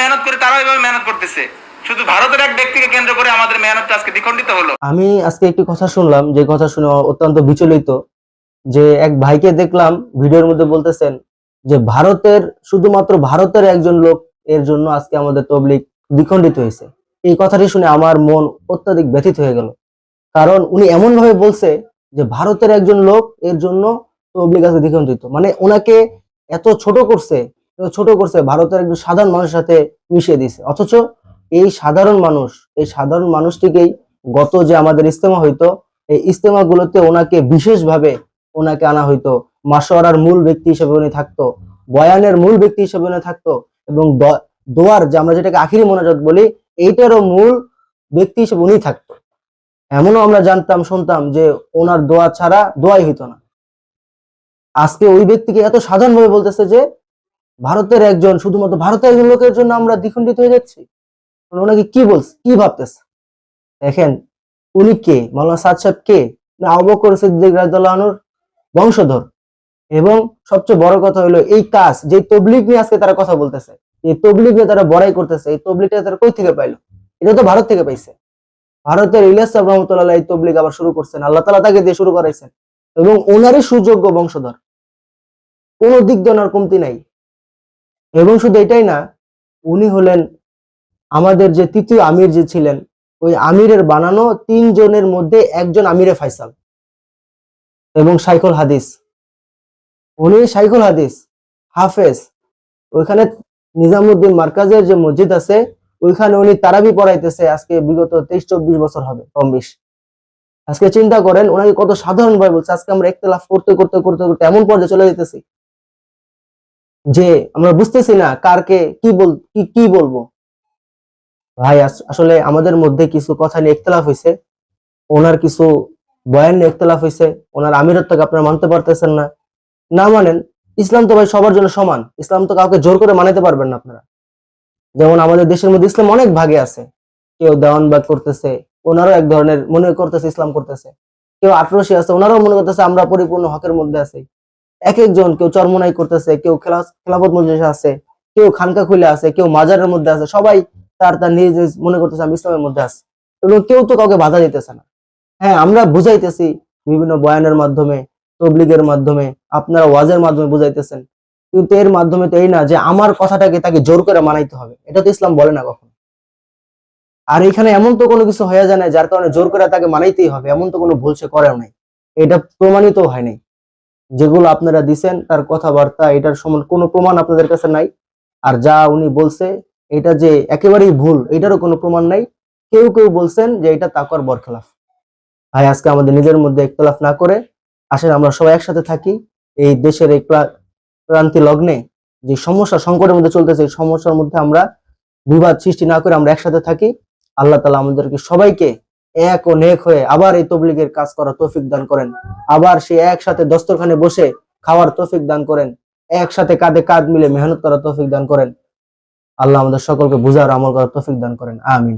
মেহনত করি তারাও এইভাবে মেহনত করতেছে। শুধু ভারতের এক ব্যক্তিকে কেন্দ্র করে আমাদের মেহনতটা আজকে দ্বিখণ্ডিত হলো। আমি আজকে একটি কথা শুনলাম, যে কথা শুনে অত্যন্ত বিচলিত। যে এক ভাইকে দেখলাম ভিডিওর মধ্যে বলতেছেন যে ভারতের, শুধুমাত্র ভারতের একজন লোক এর জন্য আজকে আমাদের তবলিগ দ্বিখণ্ডিত হয়েছে। এই কথাটি শুনে আমার মন অত্যাধিক ব্যথিত হয়ে গেল। কারণ উনি এমন ভাবে বলছে যে ভারতের একজন লোক এর জন্য তবলিগ আজকে দ্বিখণ্ডিত, মানে ওনাকে এত ছোট করছে, ভারতের একজন সাধারণ মানুষের সাথে মিশিয়ে দিছে। অথচ এই সাধারণ মানুষটিকেই গত যে আমাদের ইস্তেমা হইতো, এই ইস্তেমা গুলোতে ওনাকে বিশেষভাবে ওনাকে আনা হইতো, মাশওয়ারার মূল ব্যক্তি হিসেবে উনি থাকতো, বয়ানের মূল ব্যক্তি হিসেবে উনি থাকতো, এবং দোয়ার, যে আমরা যেটাকে আখিরি মোনাজাত বলি, এইটারও মূল ব্যক্তি হিসেবে উনি থাকতো। এমনও আমরা জানতাম, শুনতাম যে ওনার দোয়া ছাড়া দোয়াই হইতো না। আজকে ওই ব্যক্তিকে এত সাধারণভাবে বলতেছে যে শুধুমাত্র ভারতের একজন লোকের জন্য আমরা দ্বিখণ্ডিত হয়ে যাচ্ছি। ওনাকে কি বলছে, কি ভাবতেছে? দেখেন, উনি কে? মাওলানা সাদ সাহেব কে? না, আবু বকর সিদ্দিক রাদিয়াল্লাহু আনহুর বংশধর। এবং সবচেয়ে বড় কথা হলো, এই কাজ যে তবলিগ নিয়ে আজকে তারা কথা বলতেছে, এই তবলিগ নিয়ে তারা বড়াই করতেছে, এই তবলিগটা তারা কই থেকে পাইলো? এটা তো ভারত থেকে পাইছে। ভারতের ইলিয়াস সাহেব রহমতুল্লাহ এই তবলিগ আবার শুরু করছেন, আল্লাহ তাআলা তাকে দিয়ে শুরু করাইছেন, এবং ওনারই সুযোগ্য বংশধর, কোনো দিক দিয়ে ওনার কমতি নাই। এবং শুধু এটাই না, উনি হলেন আমাদের যে তৃতীয় আমির যে ছিলেন, ওই আমিরের বানানো 3 জনের মধ্যে একজন আমিরে ফাইসাল এবং শাইখুল হাদিস। উনি শাইখুল হাদিস, হাফেজ। ওইখানে নিজামুদ্দিন মার্কাজের যে মসজিদ আছে, ওইখানে উনি তারাবি পড়াইতেছে আজকে বিগত 23-24 বছর হবে কম বেশি। আজকে চিন্তা করেন ওনাকে কত সাধারণ ভাবে বলছে। আজকে আমরা ইখতিলাফ করতে করতে করতে করতে এমন পর্যায়ে চলে যেতেছি যে আমরা বুঝতেছি না কারকে কি বলবো। ভাই, আসলে আমাদের মধ্যে কিছু কথা নিয়ে ইখতিলাফ হয়েছে, ওনার কিছু বয়ান নিয়ে ইখতিলাফ হয়েছে, ওনার আমিরত্বকে আপনারা মানতে পারতেছেন না। না মানেন, ইসলাম তো ভাই সবার জন্য সমান। ইসলাম তো কাউকে জোর করে মানাতে পারবেন না আপনারা। যেমন আমাদের দেশের মধ্যে ইসলাম অনেক ভাগে আছে, কেউ দেওয়ানবাদ করতেছে, ওনারও এক ধরনের মনে করতেছে ইসলাম করতেছে। কেউ আটরশি আছে, ওনারাও মনে করতেছে আমরা পরিপূর্ণ হকের মধ্যে আছি। এক একজন, কেউ চরমনাই করতেছে, কেউ খেলাফত মজলিসে আছে, কেউ খানকা খুলে আছে, কেউ মাজারের মধ্যে আছে। সবাই তার তার নিজ নিজ মনে করতেছে আমি ইসলামের মধ্যে আছি, এবং কেউ তো কাউকে বাধা দিতেছে না। হ্যাঁ, আমরা বুঝাইতেছি বিভিন্ন বয়ানের মাধ্যমে, তবলিগের মাধ্যমে, আপনারা ওয়াজের মাধ্যমে বুঝাইতেছেন, কিন্তু এর মাধ্যমে তো এই না যে আমার কথাটাকে তাকে জোর করে মানাইতে হবে। এটা তো ইসলাম বলে না কখনো। আর এখানে এমন তো কোনো কিছু হয়ে যায় না যার কারণে জোর করে তাকে মানাইতেই হবে, এমন তো কোনো ভুল সে করেও নাই, এটা প্রমাণিত হয় নাই। যেগুলো আপনারা দিছেন তার কথাবার্তা, এটার সমান কোনো প্রমাণ আপনাদের কাছে নাই। আর যা উনি বলছে এটা যে একেবারেই ভুল, এটারও কোনো প্রমাণ নাই। কেউ কেউ বলছেন যে এটা তাকওয়ার বরখেলাফ। ভাই, আজকে আমাদের নিজের মধ্যে ইখতিলাফ না করে আসেন আমরা সবাই একসাথে থাকি। এই দেশের এই ক্রান্তি লগ্নে যে সমস্যা সংকটের মধ্যে চলতেছে, এই সমস্যার মধ্যে আমরা বিবাদ সৃষ্টি না করে আমরা একসাথে থাকি। আল্লাহ তাআলা আমাদেরকে সবাইকে এক ও নেক হয়ে আবার এই তবলিগের কাজ করার তৌফিক দান করেন। আবার সেই একসাথে দস্তরখানে বসে খাওয়ার তৌফিক দান করেন। একসাথে কাঁধে কাঁধ মিলে মেহনত করার তৌফিক দান করেন। আল্লাহ আমাদের সকলকে বুঝার আমল করার তৌফিক দান করেন। আমিন।